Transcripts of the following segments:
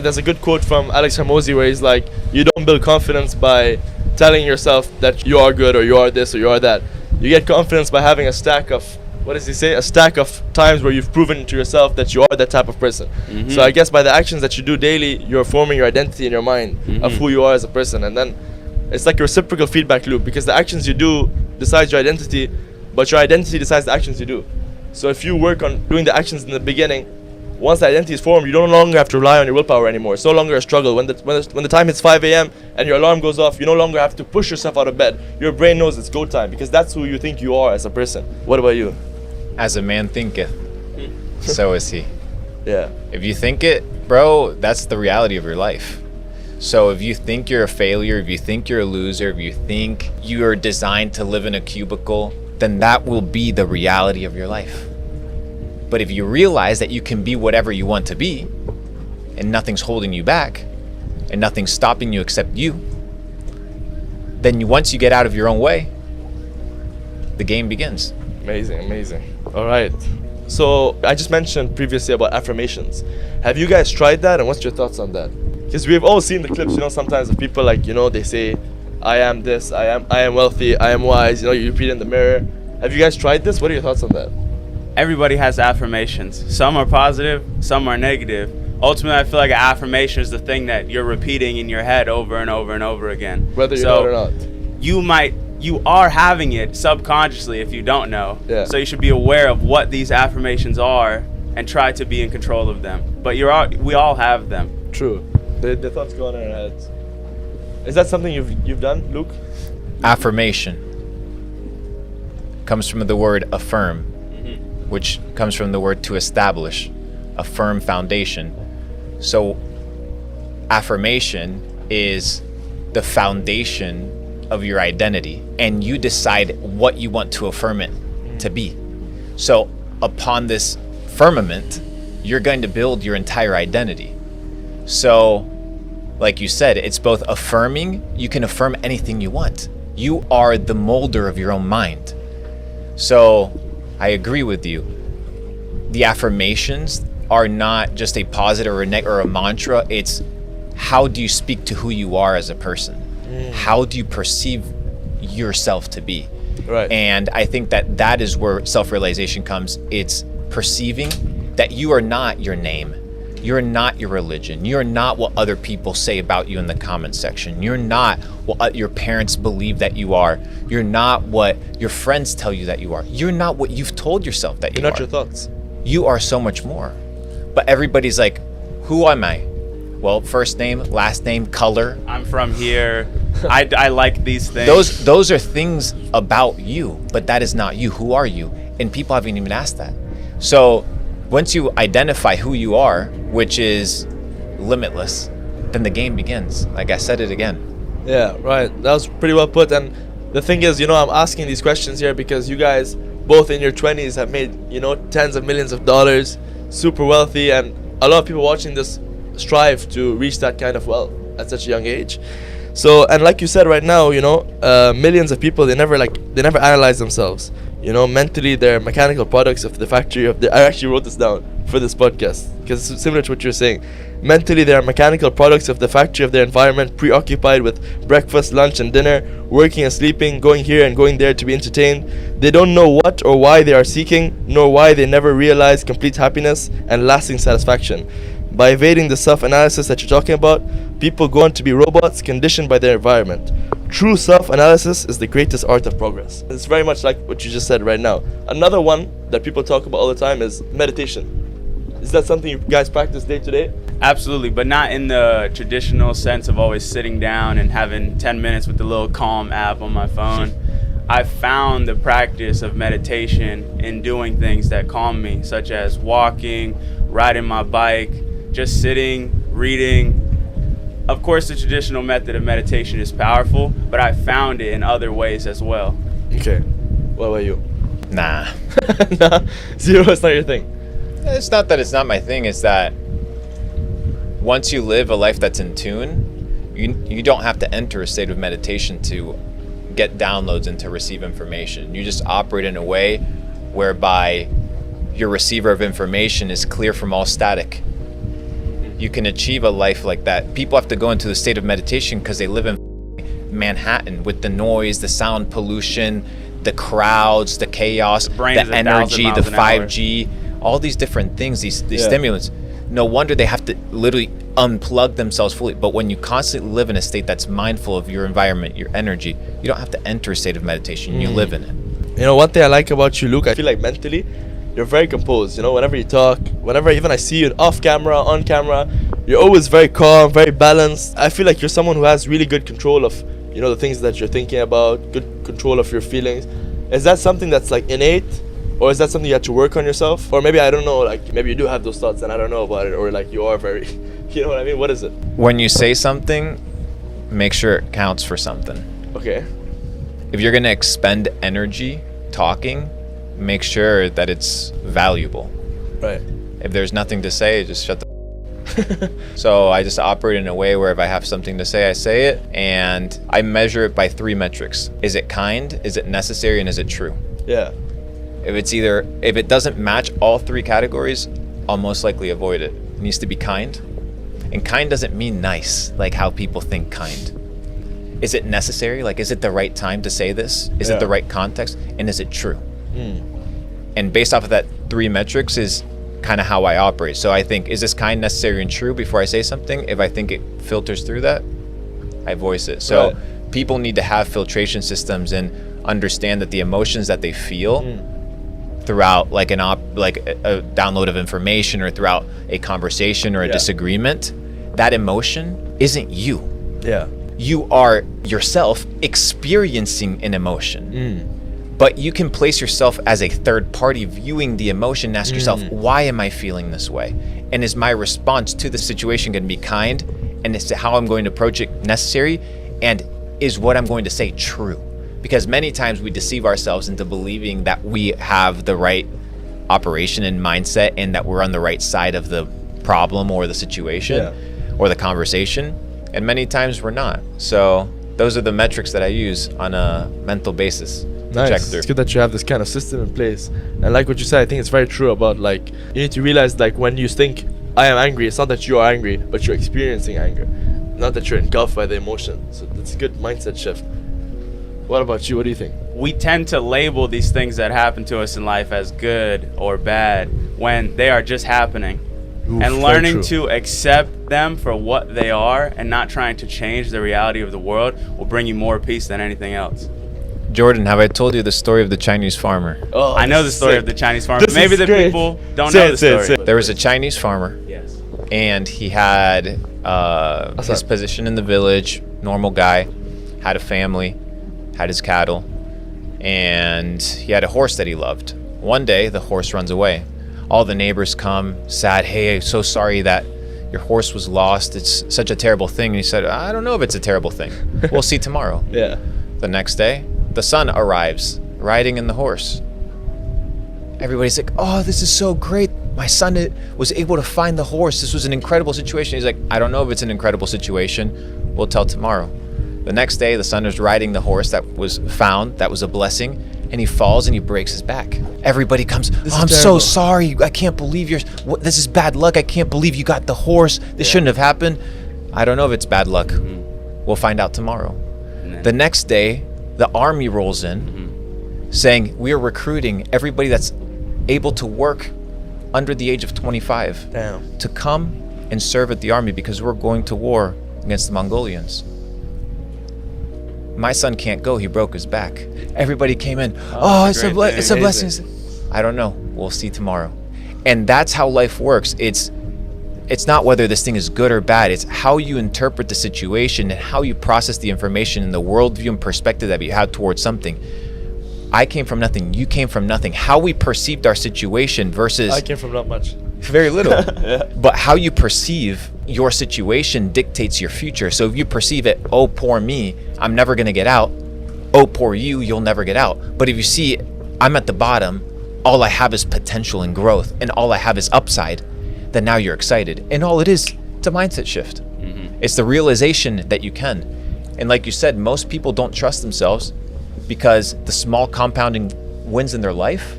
There's a good quote from Alex Hormozy where he's like, you don't build confidence by telling yourself that you are good or you are this or you are that. You get confidence by having a stack of, what does he say? A stack of times where you've proven to yourself that you are that type of person. So I guess by the actions that you do daily, you're forming your identity in your mind of who you are as a person. And then it's like a reciprocal feedback loop, because the actions you do decides your identity, but your identity decides the actions you do. So if you work on doing the actions in the beginning, once the identity is formed, you no longer have to rely on your willpower anymore. It's no longer a struggle. When the time hits 5 a.m. and your alarm goes off, you no longer have to push yourself out of bed. Your brain knows it's go time, because that's who you think you are as a person. What about you? As a man thinketh, so is he. Yeah. If you think it, bro, that's the reality of your life. So if you think you're a failure, if you think you're a loser, if you think you are designed to live in a cubicle, then that will be the reality of your life. But if you realize that you can be whatever you want to be, and nothing's holding you back, and nothing's stopping you except you, then once you get out of your own way, the game begins. Amazing, amazing. All right. So I just mentioned previously about affirmations. Have you guys tried that, and what's your thoughts on that? Because we've all seen the clips, sometimes of people like, they say, I am this, I am wealthy, I am wise, you repeat in the mirror. Have you guys tried this? What are your thoughts on that? Everybody has affirmations. Some are positive, some are negative. Ultimately, I feel like an affirmation is the thing that you're repeating in your head over and over and over again. Whether you know it or not. You are having it subconsciously if you don't know. Yeah. So you should be aware of what these affirmations are and try to be in control of them. But we all have them. True. The thoughts go on in our heads. Is that something you've done, Luke? Affirmation comes from the word affirm, which comes from the word to establish, a firm foundation. So affirmation is the foundation of your identity, and you decide what you want to affirm it to be. So upon this firmament, you're going to build your entire identity. So like you said, it's both affirming. You can affirm anything you want. You are the molder of your own mind. So I agree with you. The affirmations are not just a positive or a mantra. It's how do you speak to who you are as a person? How do you perceive yourself to be? Right. And I think that is where self-realization comes. It's perceiving that you are not your name. You're not your religion. You're not what other people say about you in the comment section. You're not what your parents believe that you are. You're not what your friends tell you that you are. You're not what you've told yourself that you are. You're not your thoughts. You are so much more. But everybody's like, who am I? Well, first name, last name, color. I'm from here. I like these things. Those are things about you, but that is not you. Who are you? And people haven't even asked that. So once you identify who you are, which is limitless, then the game begins. Like I said it again. Yeah, right. That was pretty well put. And the thing is, I'm asking these questions here because you guys, both in your 20s, have made, tens of millions of dollars, super wealthy, and a lot of people watching this strive to reach that kind of wealth at such a young age. So, and like you said right now, millions of people, they never analyze themselves. Mentally they're mechanical products of the factory of I actually wrote this down for this podcast because it's similar to what you're saying. Mentally they are mechanical products of the factory of their environment, preoccupied with breakfast, lunch and dinner, working and sleeping, going here and going there to be entertained. They don't know what or why they are seeking, nor why they never realize complete happiness and lasting satisfaction. By evading the self-analysis that you're talking about, people go on to be robots conditioned by their environment. True self-analysis is the greatest art of progress. It's very much like what you just said right now. Another one that people talk about all the time is meditation. Is that something you guys practice day to day? Absolutely, but not in the traditional sense of always sitting down and having 10 minutes with the little Calm app on my phone. I found the practice of meditation in doing things that calm me, such as walking, riding my bike, just sitting, reading. Of course, the traditional method of meditation is powerful, but I found it in other ways as well. Okay. What about you? Nah. Nah. Zero, it's not your thing. It's not that it's not my thing. It's that once you live a life that's in tune, you don't have to enter a state of meditation to get downloads and to receive information. You just operate in a way whereby your receiver of information is clear from all static. you can achieve a life like that. People have to go into the state of meditation because they live in Manhattan with the noise, the sound pollution, the crowds, the chaos, the energy, the 5G, all these different things, these stimulants. No wonder they have to literally unplug themselves fully. But when you constantly live in a state that's mindful of your environment, your energy, you don't have to enter a state of meditation. You live in it. You know, one thing I like about you, Luke, I feel like mentally, you're very composed. You know, whenever you talk, whenever even I see you off camera, on camera, you're always very calm, very balanced. I feel like you're someone who has really good control of, you know, the things that you're thinking about, good control of your feelings. Is that something that's like innate? Or is that something you have to work on yourself? Or maybe, I don't know, like maybe you do have those thoughts and I don't know about it. Or like you are very, you know what I mean? What is it? When you say something, make sure it counts for something. Okay. If you're going to expend energy talking, make sure that it's valuable. Right. If there's nothing to say, just shut the So I just operate in a way where if I have something to say, I say it, and I measure it by 3 metrics. Is it kind? Is it necessary? And is it true? Yeah. If it doesn't match all 3 categories, I'll most likely avoid it. It needs to be kind. And kind doesn't mean nice, like how people think kind. Is it necessary? Like, is it the right time to say this? Is it the right context? And is it true? And based off of that 3 metrics is kind of how I operate. So I think, is this kind, necessary, and true before I say something? If I think it filters through that, I voice it. So people need to have filtration systems and understand that the emotions that they feel throughout like a download of information or throughout a conversation or a disagreement, that emotion isn't you. Yeah. You are yourself experiencing an emotion. But you can place yourself as a third party viewing the emotion and ask yourself, why am I feeling this way? And is my response to the situation going to be kind? And is how I'm going to approach it necessary? And is what I'm going to say true? Because many times we deceive ourselves into believing that we have the right operation and mindset and that we're on the right side of the problem or the situation or the conversation. And many times we're not. So those are the metrics that I use on a mental basis. Nice. It's good that you have this kind of system in place. And like what you said, I think it's very true about like, you need to realize like when you think I am angry, it's not that you are angry, but you're experiencing anger. Not that you're engulfed by the emotion. So that's a good mindset shift. What about you? What do you think? We tend to label these things that happen to us in life as good or bad when they are just happening. Oof, and learning to accept them for what they are and not trying to change the reality of the world will bring you more peace than anything else. Jordan, have I told you the story of the Chinese farmer? Oh, I know the story of the Chinese farmer. Maybe the people don't know the story. There was a Chinese farmer. Yes. And he had his position in the village, normal guy, had a family, had his cattle, and he had a horse that he loved. One day, the horse runs away. All the neighbors come, sad, hey, I'm so sorry that your horse was lost. It's such a terrible thing. And he said, I don't know if it's a terrible thing. We'll see tomorrow. Yeah. The next day, the son arrives, riding in the horse. Everybody's like, oh, this is so great. My son was able to find the horse. This was an incredible situation. He's like, I don't know if it's an incredible situation. We'll tell tomorrow. The next day, the son is riding the horse that was found. That was a blessing. And he falls and he breaks his back. Everybody comes, I'm so sorry. I can't believe this is bad luck. I can't believe you got the horse. This shouldn't have happened. I don't know if it's bad luck. We'll find out tomorrow. The next day, the army rolls in saying, we are recruiting everybody that's able to work under the age of 25 to come and serve at the army because we're going to war against the Mongolians. My son can't go. He broke his back. Everybody came in. It's a blessing. I don't know. We'll see tomorrow. And that's how life works. It's not whether this thing is good or bad. It's how you interpret the situation and how you process the information and the worldview and perspective that you have towards something. I came from nothing. You came from nothing. How we perceived our situation versus... I came from not much. Very little. But how you perceive your situation dictates your future. So if you perceive it, oh, poor me, I'm never going to get out. Oh, poor you, you'll never get out. But if you see, I'm at the bottom, all I have is potential and growth, and all I have is upside, then now you're excited. And all it is, it's a mindset shift. It's the realization that you can. And like you said, most people don't trust themselves because the small compounding wins in their life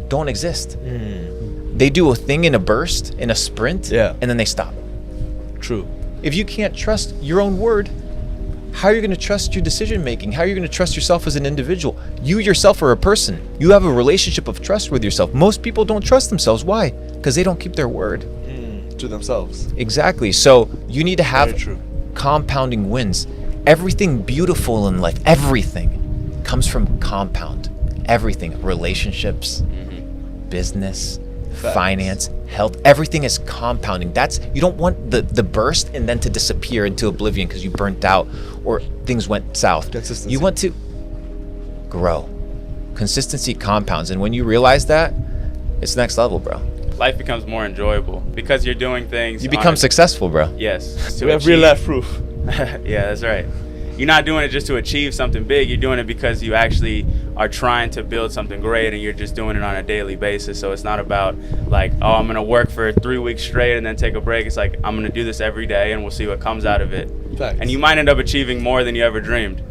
don't exist. They do a thing in a burst, in a sprint, and then they stop. True. If you can't trust your own word, how are you going to trust your decision making? How are you going to trust yourself as an individual? You yourself are a person. You have a relationship of trust with yourself. Most people don't trust themselves. Why? Because they don't keep their word. To themselves. Exactly. So you need to have Very true. compounding wins. Everything beautiful in life, everything comes from compound. Everything, relationships, business, Facts. finance, health, everything is compounding. You don't want the burst and then to disappear into oblivion because you burnt out or things went south. Consistency. You want to grow. Consistency compounds, and when you realize that, it's next level, bro. Life becomes more enjoyable because you're doing things. You become successful, bro. Yes. We have real life proof. Yeah, that's right. You're not doing it just to achieve something big. You're doing it because you actually are trying to build something great, and you're just doing it on a daily basis. So it's not about like, oh, I'm gonna work for 3 weeks straight and then take a break. It's like, I'm gonna do this every day, and we'll see what comes out of it. Facts. And you might end up achieving more than you ever dreamed.